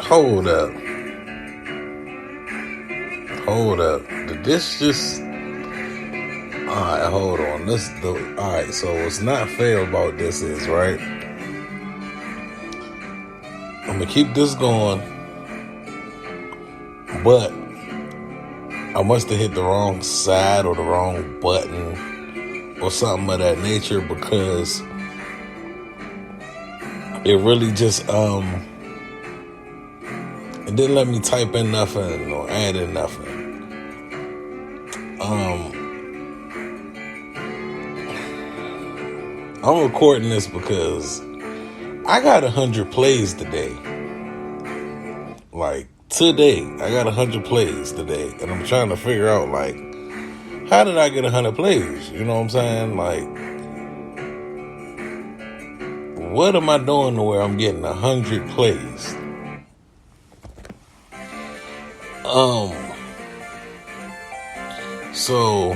Hold up. Did this just... Alright, hold on. Alright, so what's not fair about this is, right? I'm gonna keep this going, but I must have hit the wrong side or the wrong button or something of that nature, because it really just it didn't let me type in nothing or add in nothing. I'm recording this because I got 100 plays today. Like, today, I got 100 plays today. And I'm trying to figure out, like, how did I get 100 plays? You know what I'm saying? Like, what am I doing to where I'm getting 100 plays? So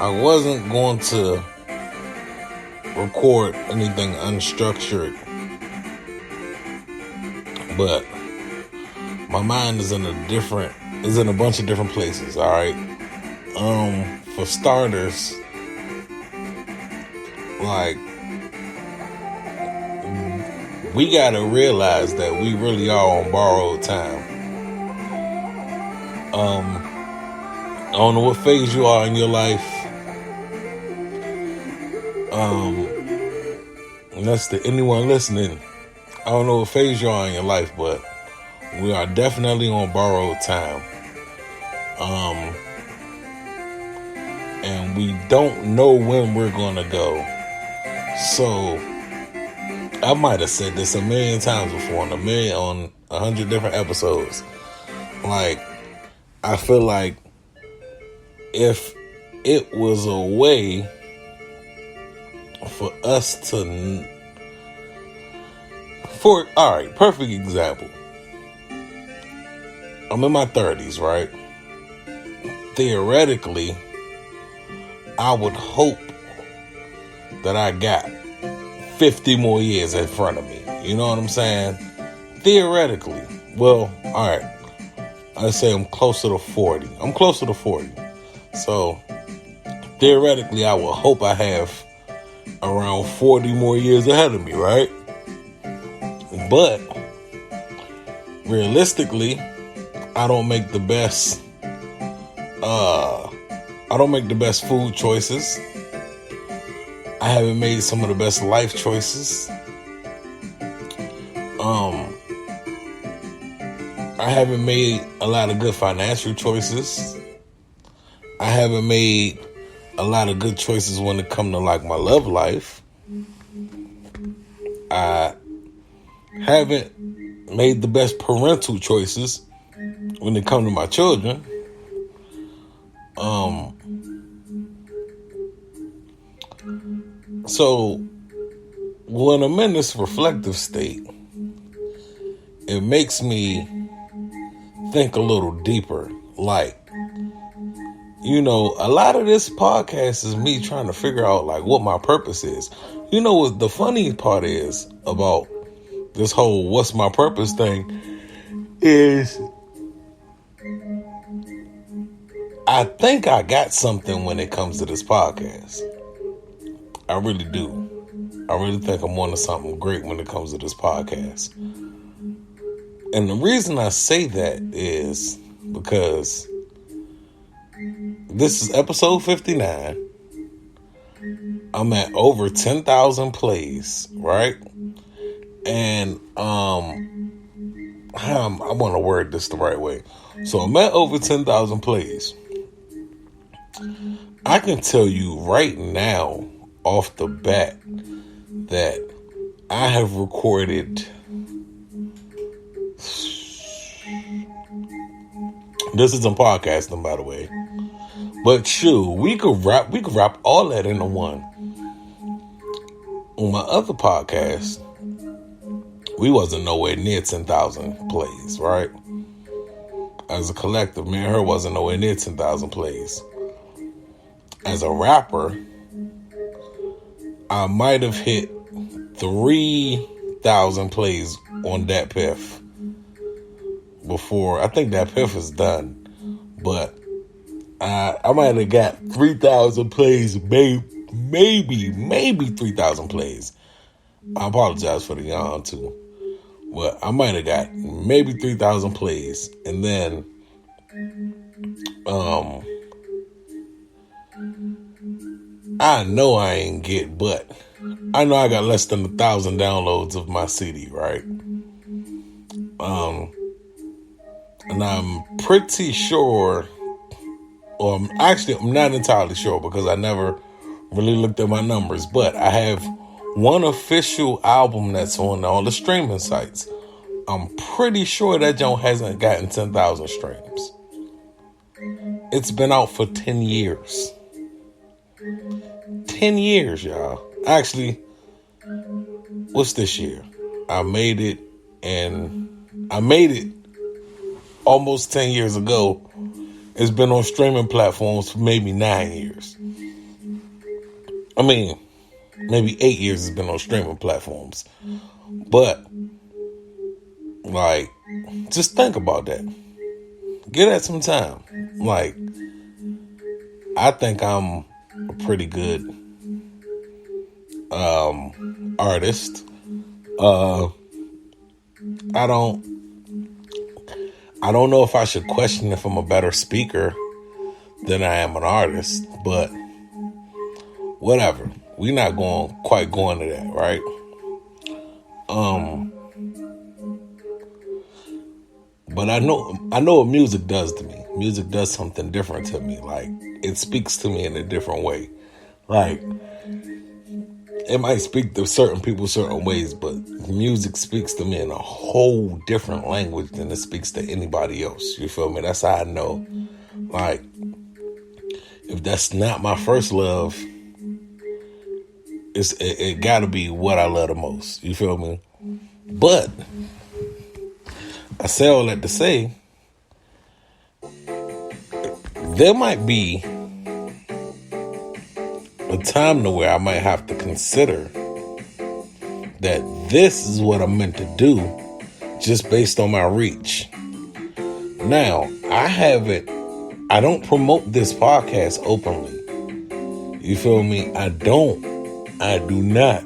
I wasn't going to record anything unstructured, but my mind is in a bunch of different places. All right. For starters, like, we gotta realize that we really are on borrowed time. I don't know what phase you are in your life. And that's to anyone listening. I don't know what phase you are in your life, but we are definitely on borrowed time. And we don't know when we're gonna go. So I might have said this a million times before on 100 different episodes. Like, I feel like if it was a way for us to, alright, perfect example. I'm in my 30s, right? Theoretically, I would hope that I got 50 more years in front of me. You know what I'm saying? Theoretically. Well, alright. I'd say I'm closer to 40. So, theoretically, I would hope I have around 40 more years ahead of me, right? But, realistically, I don't make the best food choices. I haven't made some of the best life choices. I haven't made a lot of good financial choices. I haven't made a lot of good choices when it comes to, like, my love life. I haven't made the best parental choices when it comes to my children. So when I'm in this reflective state, it makes me think a little deeper. Like, you know, a lot of this podcast is me trying to figure out, like, what my purpose is. You know what the funny part is about this whole what's my purpose thing is, I think I got something when it comes to this podcast. I really do. I really think I'm onto something great when it comes to this podcast. And the reason I say that is because this is episode 59. I'm at over 10,000 plays, right? And I want to word this the right way. So I'm at over 10,000 plays. I can tell you right now, off the bat, that I have recorded, this isn't podcasting, by the way, but shoot, we could wrap all that into one. On my other podcast, we wasn't nowhere near 10,000 plays, right? As a collective, me and her wasn't nowhere near 10,000 plays. As a rapper, I might have hit 3,000 plays on Dat Piff before. I think Dat Piff is done. But I might have got 3,000 plays, maybe 3,000 plays. I apologize for the yawn too. But I might have got maybe 3,000 plays. And then I know I ain't get, but I know I got less than 1,000 downloads of my CD, right? And I'm pretty sure, or I'm not entirely sure because I never really looked at my numbers, but I have one official album that's on all the streaming sites. I'm pretty sure that joint hasn't gotten 10,000 streams. It's been out for 10 years. 10 years, y'all. Actually, what's this year? I made it almost 10 years ago. It's been on streaming platforms for maybe 9 years. I mean, maybe 8 years it's been on streaming platforms. But, like, just think about that. Give that some time. Like, I think I'm a pretty good artist. I don't know if I should question if I'm a better speaker than I am an artist, but whatever. We're not quite going to that, right? But I know what music does to me. Music does something different to me. Like, it speaks to me in a different way. Like, it might speak to certain people certain ways, but music speaks to me in a whole different language than it speaks to anybody else. You feel me? That's how I know. Like, if that's not my first love, it gotta be what I love the most. You feel me? But I say all that to say, there might be a time to where I might have to consider that this is what I'm meant to do just based on my reach. Now, I don't promote this podcast openly. You feel me? I do not.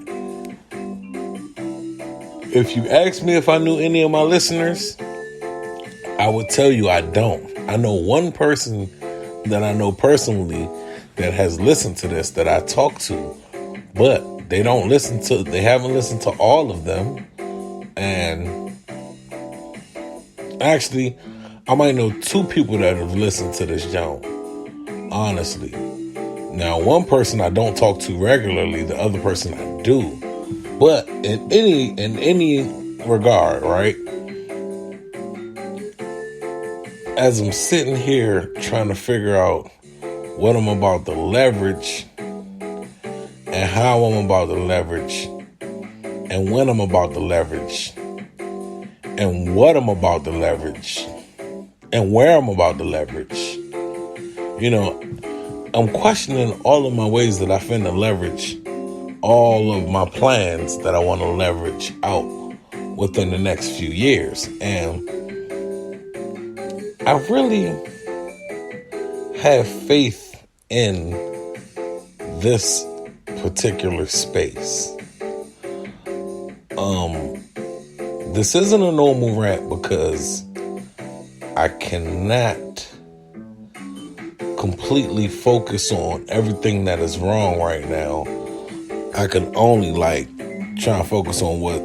If you ask me if I knew any of my listeners, I would tell you I don't. I know one person that I know personally that has listened to this that I talk to, but they haven't listened to all of them. And actually, I might know 2 people that have listened to this joint, honestly. Now, one person I don't talk to regularly, the other person I do. But in any regard, right? As I'm sitting here trying to figure out what I'm about to leverage and how I'm about to leverage and when I'm about to leverage and what I'm about to leverage and where I'm about to leverage. You know, I'm questioning all of my ways that I finna leverage all of my plans that I want to leverage out within the next few years. And I really have faith in this particular space. This isn't a normal rant because I cannot completely focus on everything that is wrong right now. I can only try and focus on what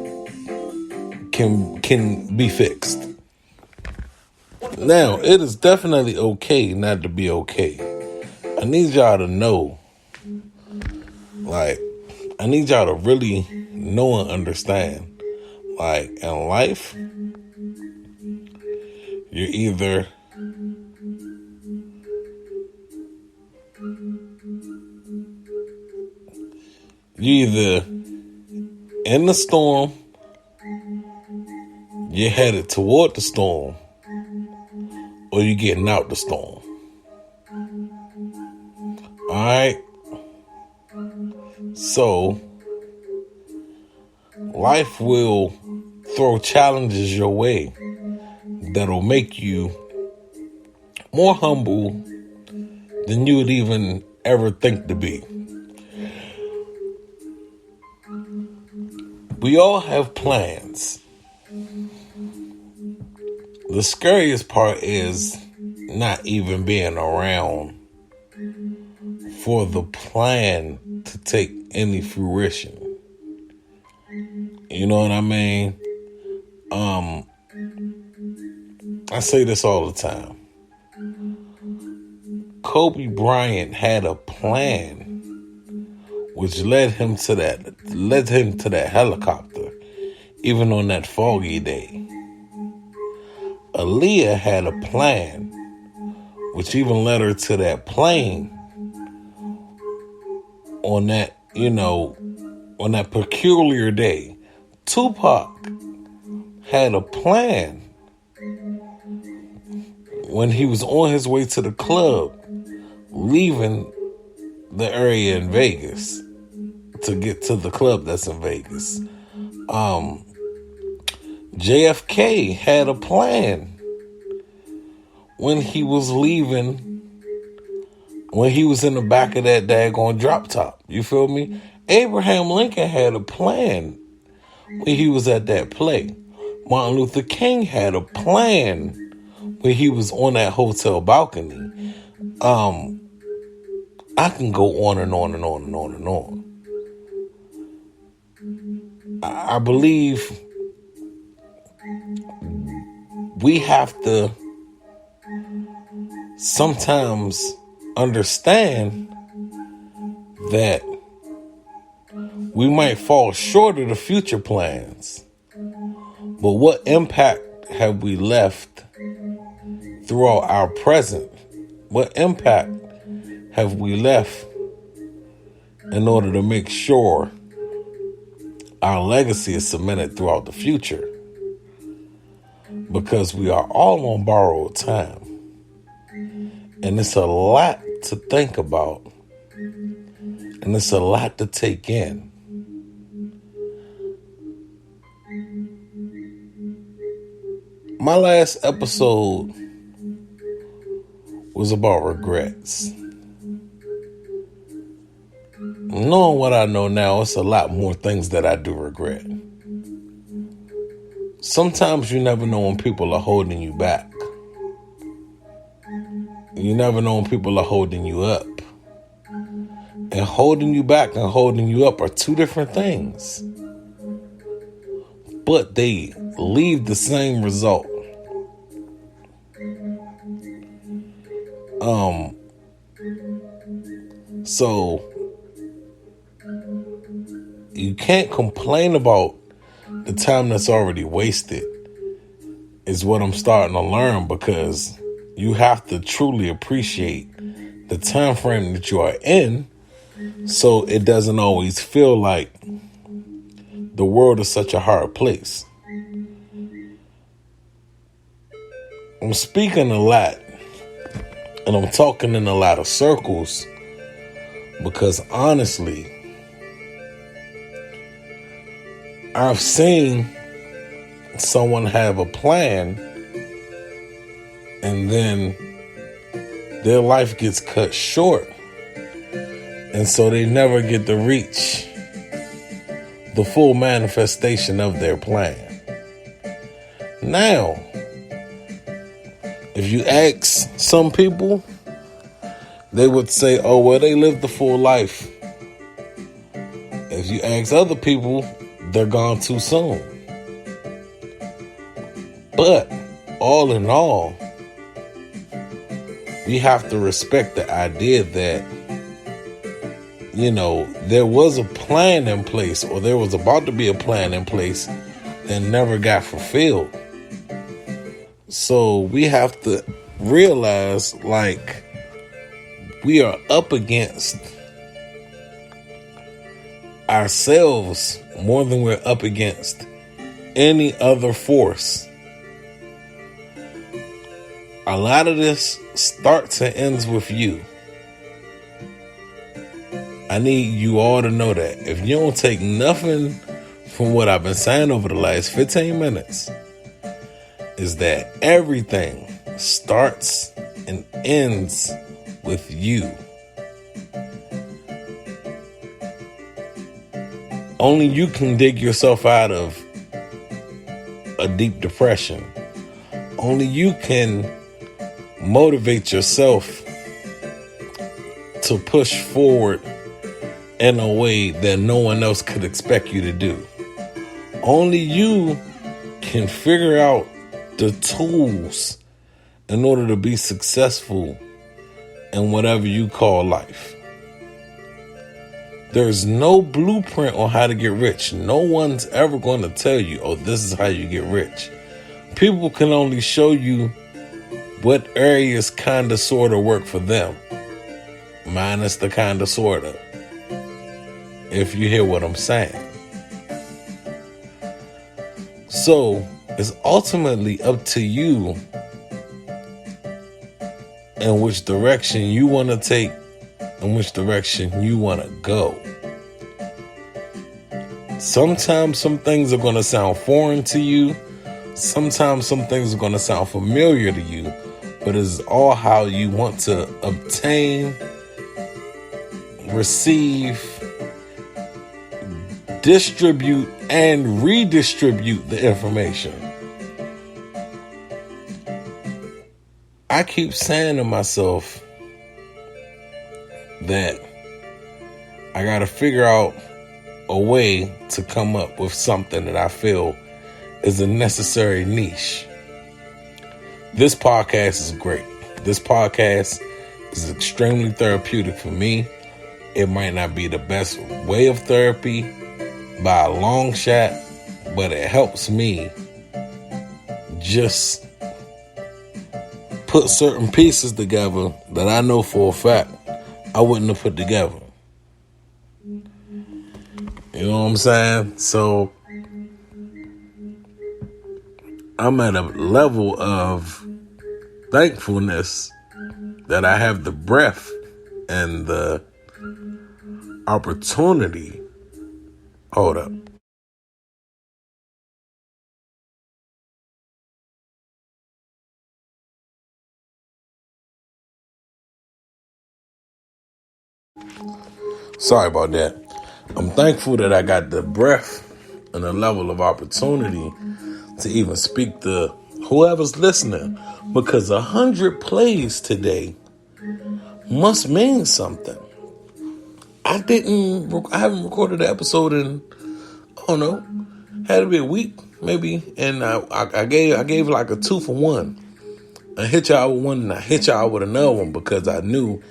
can be fixed. Now, it is definitely okay not to be okay. I need y'all to know, I need y'all to really know and understand, in life, you're either in the storm, you're headed toward the storm, or you're getting out the storm. Alright? So, life will throw challenges your way that'll make you more humble than you would even ever think to be. We all have plans. The scariest part is not even being around for the plan to take any fruition. You know what I mean? I say this all the time. Kobe Bryant had a plan which led him to that helicopter, even on that foggy day. Aaliyah had a plan which even led her to that plane on that, on that peculiar day. Tupac had a plan when he was on his way to the club, leaving the area in Vegas to get to the club that's in Vegas. JFK had a plan when he was leaving, when he was in the back of that daggone drop top. You feel me? Abraham Lincoln had a plan when he was at that play. Martin Luther King had a plan when he was on that hotel balcony. I can go on and on and on and on and on. I believe we have to sometimes understand that we might fall short of the future plans, but what impact have we left throughout our present? What impact have we left in order to make sure our legacy is cemented throughout the future? Because we are all on borrowed time. And it's a lot to think about. And it's a lot to take in. My last episode was about regrets. Knowing what I know now, it's a lot more things that I do regret. Sometimes you never know when people are holding you back. You never know when people are holding you up. And holding you back and holding you up are two different things. But they leave the same result. So you can't complain about the time that's already wasted, is what I'm starting to learn, because you have to truly appreciate the time frame that you are in, so it doesn't always feel like the world is such a hard place. I'm speaking a lot, and I'm talking in a lot of circles, because honestly, I've seen someone have a plan and then their life gets cut short. And so they never get to reach the full manifestation of their plan. Now, if you ask some people, they would say, oh, well, they lived the full life. If you ask other people, they're gone too soon. But all in all, we have to respect the idea that, there was a plan in place, or there was about to be a plan in place that never got fulfilled. So we have to realize, we are up against ourselves more than we're up against any other force. A lot of this starts and ends with you. I need you all to know that. If you don't take nothing from what I've been saying over the last 15 minutes is that everything starts and ends with you. Only you can dig yourself out of a deep depression. Only you can motivate yourself to push forward in a way that no one else could expect you to do. Only you can figure out the tools in order to be successful in whatever you call life. There's no blueprint on how to get rich. No one's ever going to tell you, oh, this is how you get rich. People can only show you what areas kind of sort of work for them. Minus the kind of sort of. If you hear what I'm saying. So it's ultimately up to you in which direction you want to take, in which direction you want to go. Sometimes some things are going to sound foreign to you. Sometimes some things are going to sound familiar to you. But it's all how you want to obtain, receive, distribute, and redistribute the information. I keep saying to myself that I got to figure out a way to come up with something that I feel is a necessary niche. This podcast is great. This podcast is extremely therapeutic for me. It might not be the best way of therapy by a long shot, but it helps me just put certain pieces together that I know for a fact I wouldn't have put together. You know what I'm saying? So I'm at a level of thankfulness that I have the breath and the opportunity. Hold up. Sorry about that. I'm thankful that I got the breath and the level of opportunity to even speak to whoever's listening, because 100 plays today must mean something. I haven't recorded an episode in, I don't know, had to be a week maybe, and I gave like a 2 for 1. I hit y'all with one and I hit y'all with another one because I knew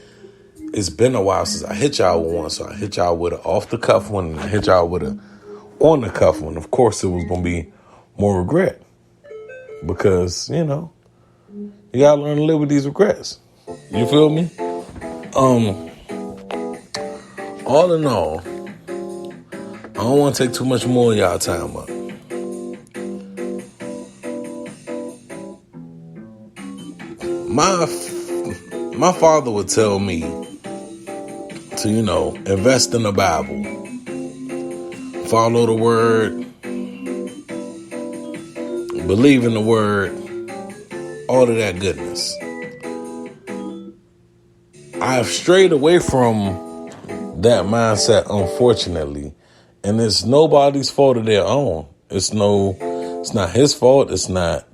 it's been a while since I hit y'all with one, so I hit y'all with an off the cuff one and I hit y'all with a on the cuff one. Of course, it was gonna be more regret because you gotta learn to live with these regrets. You feel me? All in all, I don't want to take too much more of y'all time up. My father would tell me to, invest in the Bible, follow the word, believe in the word, all of that goodness. I've strayed away from that mindset, unfortunately, and it's nobody's fault of their own. It's not his fault. It's not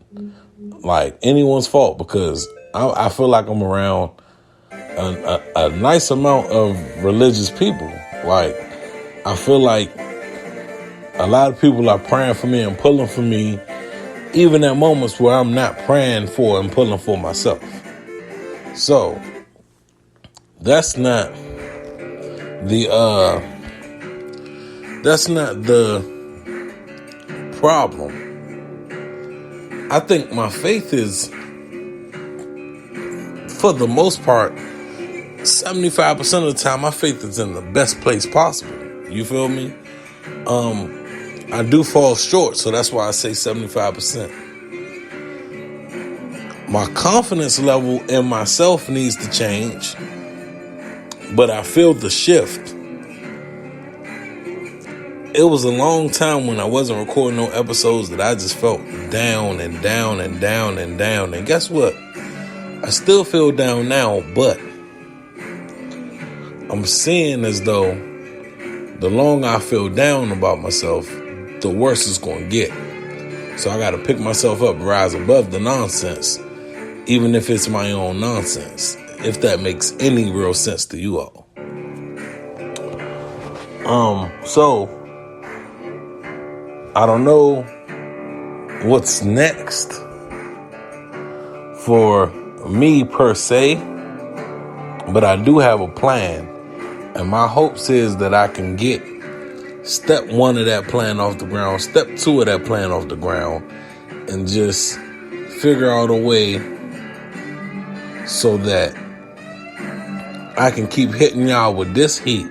like anyone's fault because I feel like I'm around a nice amount of religious people. Like, I feel like a lot of people are praying for me and pulling for me, even at moments where I'm not praying for and pulling for myself. So that's not the problem. I think my faith is, for the most part, 75% of the time, my faith is in the best place possible. You feel me? I do fall short, so that's why I say 75%. My confidence level in myself needs to change, but I feel the shift. it was a long time when I wasn't recording no episodes that I just felt down and down and down and down. And guess what? I still feel down now, but I'm seeing as though the longer I feel down about myself, the worse it's going to get. So I got to pick myself up and rise above the nonsense, even if it's my own nonsense, if that makes any real sense to you all. So I don't know what's next for me per se, but I do have a plan, and my hopes is that I can get step 1 of that plan off the ground, step 2 of that plan off the ground, and just figure out a way so that I can keep hitting y'all with this heat.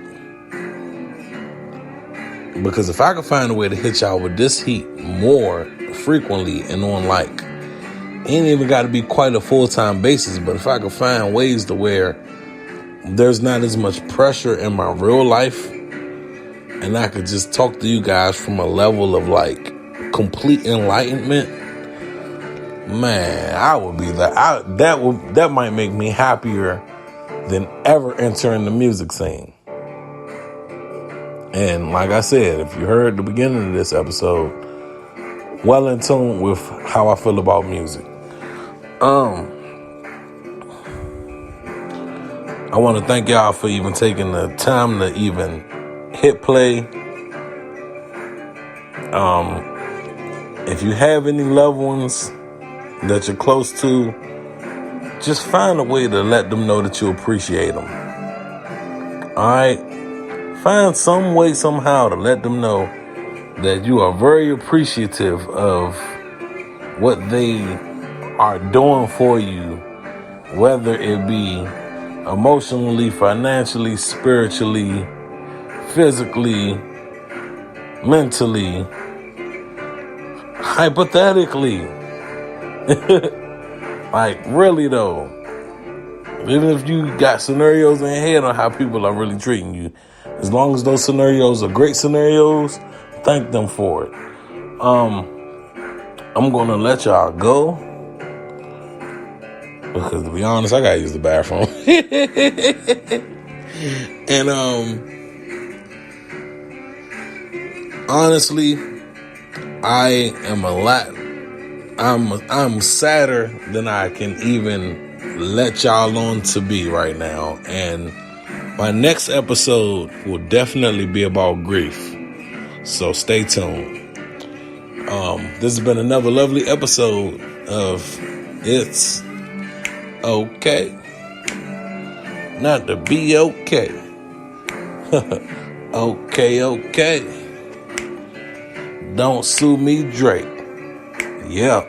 Because if I can find a way to hit y'all with this heat more frequently and on ain't even got to be quite a full-time basis, but if I could find ways to where there's not as much pressure in my real life, and I could just talk to you guys from a level of complete enlightenment, man, I would be that might make me happier than ever entering the music scene. And like I said, if you heard the beginning of this episode, well in tune with how I feel about music. I want to thank y'all for even taking the time to even hit play. If you have any loved ones that you're close to, just find a way to let them know that you appreciate them. All right? Find some way, somehow, to let them know that you are very appreciative of what they are doing for you, whether it be emotionally, financially, spiritually, physically, mentally, hypothetically. Really though. Even if you got scenarios in your head on how people are really treating you, as long as those scenarios are great scenarios, thank them for it. I'm gonna let y'all go, because to be honest, I gotta use the bathroom. And honestly, I am I'm sadder than I can even let y'all on to be right now. And my next episode will definitely be about grief. So stay tuned. This has been another lovely episode of It's Okay Not to Be Okay. Okay. Don't sue me, Drake. Yeah.